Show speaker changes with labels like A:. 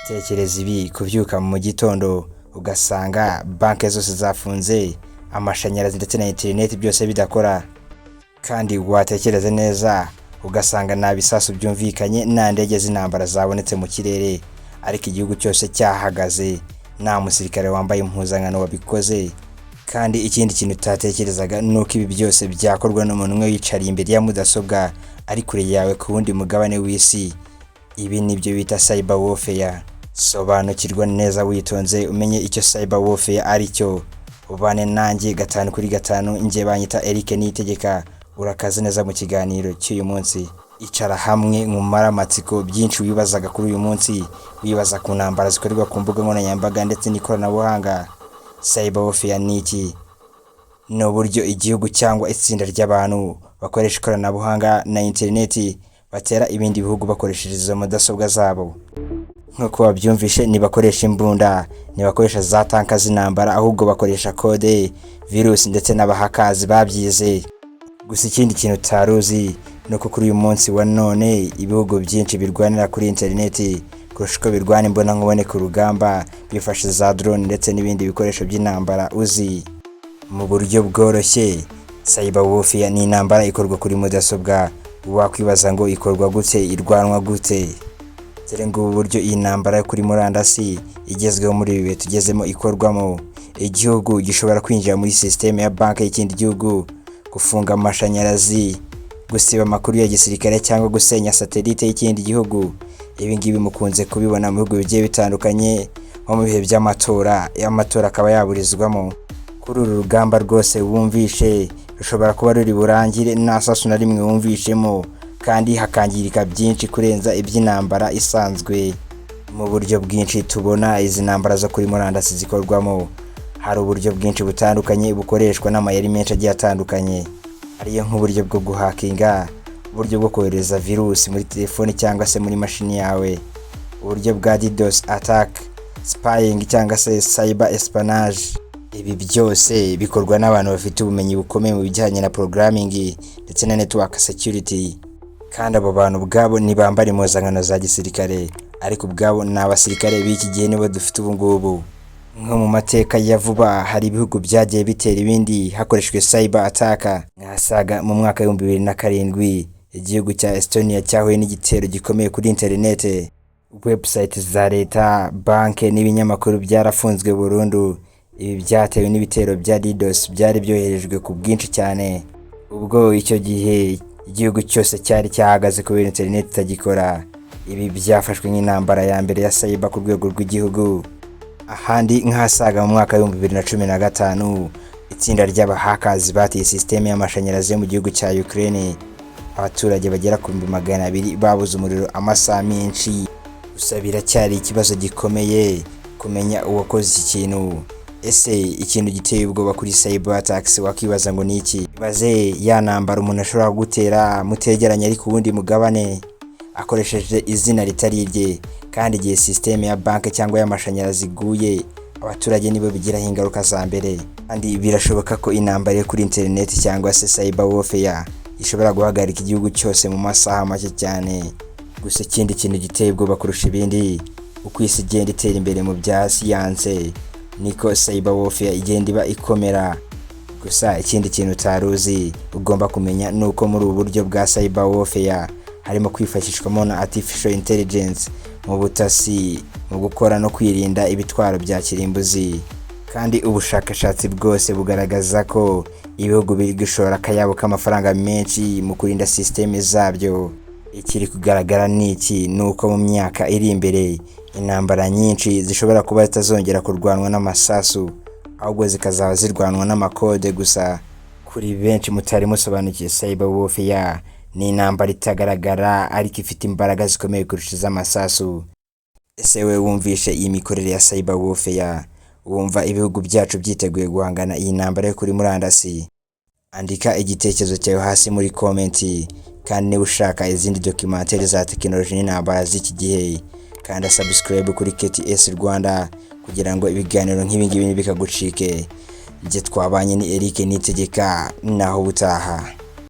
A: Tekereza ibi: kubyuka mu gitondo ugasanga banki zose zafunze, amashanyarazi ndetse na internet byose bidakora. Kandi watekereza neza ugasanga nta bisasu byumvikanye, nta ndege z'intambara zabonetse mu kirere, ariko igihugu cyose cyahagaze, nta musirikare wambaye impuzankano wabikoze. Kandi ikindi kintu utatekerezaga nuko ibi byose byakorwa n'umuntu umwe wicariye imbere ya mudasobwa ari kure yawe ku wundi mugabane w'isi. Ibi nibyo bita cyber warfare. Sobanukirwa neza witonze umenye icyo cyber warfare ari cyo. Ubane nanjye 5 kuri 5, nje banyita Ariko nitegeka. Urakaze neza mu kiganiro cy'uyu munsi. Icara hamwe nkumara amatsiko byinshi wibazaga kuri uyu munsi, wibaza ku ntambara zikorerwa ku mbuga nkoranyambaga ndetse n'ikoranabuhanga. Cyber warfare ni iki? Ni uburyo igihugu cyangwa itsinda ry'abantu bakoresha ikoranabuhanga na internet batera ibindi bihugu bakoresheje izo mudasobwa zabo. Nkuko babyumvishe, nibakoresha imbunda, nibakoresha za tanka z'intambara, ahubwo bakoresha code, virus ndetse n'abahakazi babyize. Gusa ikindi kintu utaruzi nuko kuri uyu munsi wa none ibihugu byinshi birwanira kuri internet kurusha uko birwana imbona nkubone ku rugamba, bifashe za drone ndetse n'ibindi bikoresho by'intambara uzi. Mu buryo bworoshye, cyber warfare ni intambara ikorwa kuri mudasobwa. Wakwibaza ngo ikorwa gute, irwanwa gute? Dore ngo uburyo iyi ntambara kuri murandasi igezweho muri ibi bihe tugezemo ikorwamo. Igihugu gishobora kwinjira muri system ya banki y'ikindi gihugu, gufunga amashanyarazi, gusiba amakuru ya gisirikare cyangwa gusenya satellite y'ikindi gihugu. Ibi ngibi mukunze kubibona mu bihugu bigiye bitandukanye nko mu bihe by'amatora, amatora akaba yaburizwamo. Kuri uru rugamba rwose wumvishe rushobora kuba ruri burangire nta sasu na rimwe wumvishemo, kandi hakangirika byinshi kurenza iby'intambara isanzwe. Mu buryo bwinshi tubona izi ntambara zo kuri murandasi zikorwamo, hari uburyo bwinshi butandukanye bukoreshwa n'amayeri menshi agiye atandukanye. Ariyo nk'uburyo bwo guhakinga, uburyo bwo kohereza virus muri telefone cyangwa se muri mashini yawe, uburyo bwa DDoS attack, spying cyangwa se cyber espionage. Ibi byose bikorwa n'abantu bafite ubumenyi bukomeye mu bijyanye na programming ndetse na network security. Kandi abo bantu ubwabo ntibambara impuzankano za gisirikare, ariko ubwabo ni abasirikare b'iki gihe nibo dufite ubu ngubu. Nko mu mateka ya vuba hari ibihugu byagiye bitera ibindi hakoreshejwe cyber attack. Nkasaga mu mwaka wa 2007 igihugu cya Estonia cyahuye n'igitero gikomeye kuri internet. Website za leta, banki n'ibinyamakuru byarafunzwe burundu. Ibi byatewe n'ibitero bya DDoS byari byoherejwe ku bwinshi cyane. Ubwo icyo gihe igihugu cyose cyari cyahagaze kubera internet itagikora. Ibi byafashwe nk'intambara ya mbere ya cyber ku rwego rw'igihugu. Ahandi nkasaga mu mwaka wa 2015 itsinda ry'abahakazi bateye system y'amashanyarazi yo mu gihugu cya Ukraine. Abaturage bagera ku 200 babuze umuriro amasaha menshi. Gusa biracyari ikibazo gikomeye kumenya uwakoze iki kintu. Ese ikintu giteye ubwoba kuri cyber attacks wakibaza ngo ni iki? Baze ya ntambara umuntu ashobora gutera mutegeranye ari ku wundi mugabane akoresheje izina ritari rye, kandi igihe system ya banki cyangwa y'amashanyarazi iguye, abaturage nibo bigiraho ingaruka za mbere. Kandi birashoboka ko intambara kuri internet cyangwa se cyber warfare ishobora guhagarika igihugu cyose mu masaha make cyane. Gusa ikindi kintu giteye ubwoba kurusha ibindi, uko isi igenda itera imbere mu bya siyanse, niko cyber warfare igenda iba ikomera. Gusa ikindi kintu utaruzi ugomba kumenya nuko muri ubu buryo bwa cyber warfare harimo kwifashishwamo na artificial intelligence mu butasi, mu gukora no kwirinda ibitwaro bya kirimbuzi. Kandi ubushakashatsi bwose bugaragaza ko ibihugu biri gushora akayabo k'amafaranga menshi mu kurinda system zabyo. Ikiri kugaragara niki nuko mu myaka iri imbere intambara nyinshi zishobora kuba zitazongera kurwanwa n'amasasu, ahubwo zikazaba zirwanwa n'amakode gusa. Kuri benshi mutari musobanukiye, cyber warfare ni intambara itagaragara ariko ifite imbaraga zikomeye kurusha iz'amasasu. Ese we wumvishe iyi mikorere ya cyber warfare? Wumva ibihugu byacu byiteguye guhangana iyi ntambara yo kuri murandasi? Andika igitekerezo cyawe hasi muri comment. Kandi niba ushaka izindi documentaire za tekinoloji n'intambara z'iki gihe, kandi subscribe kuri KTS Rwanda kugira ngo ibiganiro nk'ibi ngibi bikagucike. Nje twabanye ni Ariko nitegeka, naho butaha.